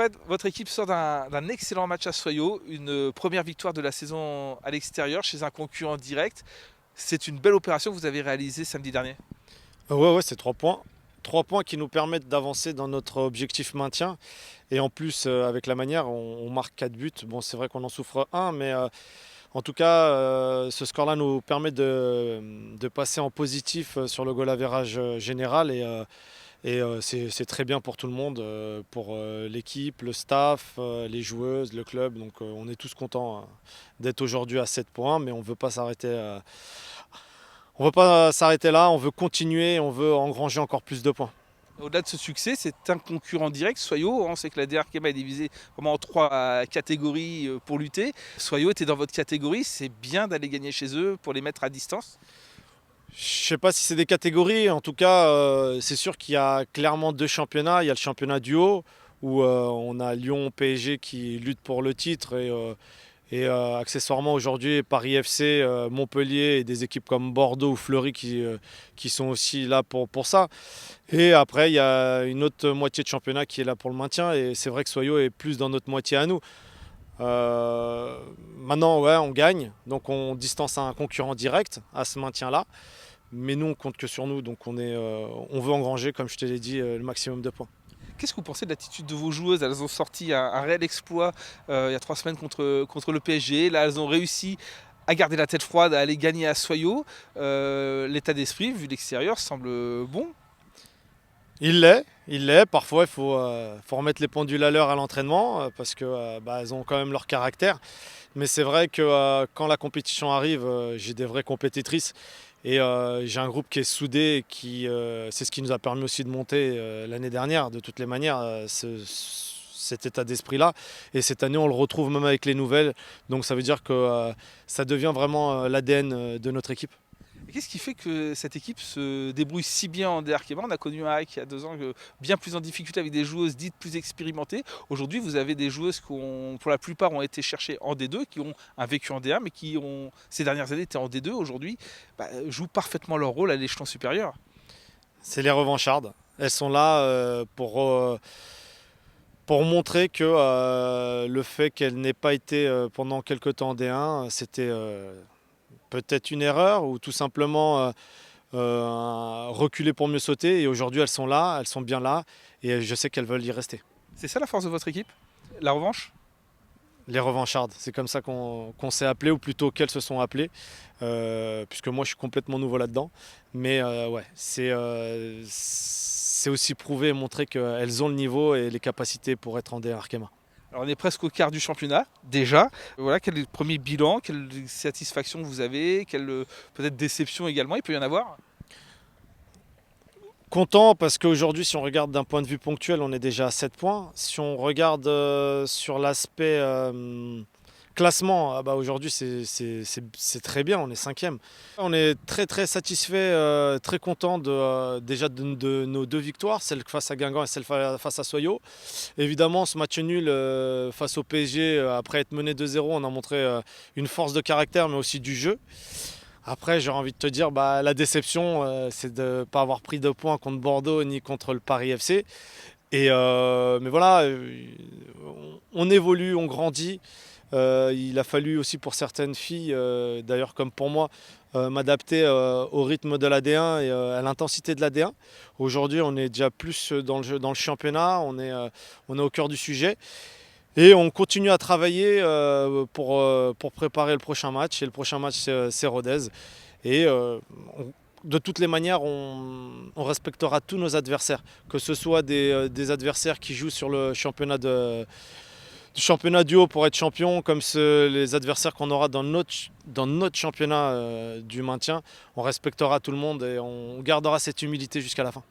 Fred, votre équipe sort d'un excellent match à Soyaux, une première victoire de la saison à l'extérieur chez un concurrent direct. C'est une belle opération que vous avez réalisée samedi dernier. Ouais, c'est 3 points. 3 points qui nous permettent d'avancer dans notre objectif maintien. Et en plus, avec la manière, on marque 4 buts. Bon, c'est vrai qu'on en souffre un, mais en tout cas, ce score-là nous permet de passer en positif sur le goal average général. Et c'est très bien pour tout le monde, pour l'équipe, le staff, les joueuses, le club. Donc on est tous contents d'être aujourd'hui à 7 points, mais on ne veut pas s'arrêter. On veut pas s'arrêter là, on veut continuer, on veut engranger encore plus de points. Au-delà de ce succès, c'est un concurrent direct. Soyaux, on sait que la DR Arkema est divisée vraiment en trois catégories pour lutter. Soyaux était dans votre catégorie, c'est bien d'aller gagner chez eux pour les mettre à distance. Je sais pas si c'est des catégories, en tout cas, c'est sûr qu'il y a clairement deux championnats. Il y a le championnat du haut, où on a Lyon, PSG qui luttent pour le titre, et accessoirement aujourd'hui Paris FC, Montpellier et des équipes comme Bordeaux ou Fleury qui sont aussi là pour ça. Et après, il y a une autre moitié de championnat qui est là pour le maintien, et c'est vrai que Soyo est plus dans notre moitié à nous. Maintenant, ouais, on gagne, donc on distance un concurrent direct à ce maintien-là. Mais nous, on compte que sur nous, donc on veut engranger, comme je te l'ai dit, le maximum de points. Qu'est-ce que vous pensez de l'attitude de vos joueuses? Elles ont sorti un réel exploit il y a 3 semaines contre le PSG. Là, elles ont réussi à garder la tête froide, à aller gagner à Soyaux. L'état d'esprit, vu l'extérieur, semble bon. Il l'est. Parfois, faut remettre les pendules à l'heure à l'entraînement parce que elles ont quand même leur caractère. Mais c'est vrai que quand la compétition arrive, j'ai des vraies compétitrices et j'ai un groupe qui est soudé et c'est ce qui nous a permis aussi de monter l'année dernière. De toutes les manières, cet état d'esprit-là. Et cette année, on le retrouve même avec les nouvelles. Donc ça veut dire que ça devient vraiment l'ADN de notre équipe. Et qu'est-ce qui fait que cette équipe se débrouille si bien en DRK? On a connu un hack il y a 2 ans bien plus en difficulté avec des joueuses dites plus expérimentées. Aujourd'hui, vous avez des joueuses qui, pour la plupart, ont été cherchées en D2, qui ont un vécu en D1, mais qui ont, ces dernières années, été en D2. Aujourd'hui, jouent parfaitement leur rôle à l'échelon supérieur. C'est les revanchardes. Elles sont là pour montrer que le fait qu'elles n'aient pas été pendant quelques temps en D1, c'était peut-être une erreur ou tout simplement reculer pour mieux sauter. Et aujourd'hui, elles sont là, elles sont bien là, et je sais qu'elles veulent y rester. C'est ça la force de votre équipe? La revanche? Les revanchardes, c'est comme ça qu'on s'est appelé, ou plutôt qu'elles se sont appelées, puisque moi je suis complètement nouveau là-dedans. Mais ouais, c'est aussi prouver et montrer qu'elles ont le niveau et les capacités pour être en DR Arkema. Alors on est presque au quart du championnat, déjà. Voilà, quel est le premier bilan? Quelle satisfaction vous avez? Quelle peut-être déception également? Il peut y en avoir. Content parce qu'aujourd'hui, si on regarde d'un point de vue ponctuel, on est déjà à 7 points. Si on regarde sur l'aspect classement, aujourd'hui c'est très bien, on est cinquième. On est très très satisfait, très content déjà de nos deux victoires, celle face à Guingamp et celle face à Soyaux. Évidemment, ce match nul face au PSG, après être mené 2-0, on a montré une force de caractère mais aussi du jeu. Après, j'aurais envie de te dire, la déception, c'est de ne pas avoir pris de points contre Bordeaux ni contre le Paris FC. Mais voilà, on évolue, on grandit. Il a fallu aussi pour certaines filles, d'ailleurs comme pour moi, m'adapter au rythme de la D1 et à l'intensité de la D1. Aujourd'hui, on est déjà plus dans le championnat, on est au cœur du sujet. Et on continue à travailler pour préparer le prochain match. Et le prochain match, c'est Rodez. Et de toutes les manières, on respectera tous nos adversaires. Que ce soit des adversaires qui jouent sur le championnat du championnat du haut pour être champion, comme les adversaires qu'on aura dans notre championnat du maintien. On respectera tout le monde et on gardera cette humilité jusqu'à la fin.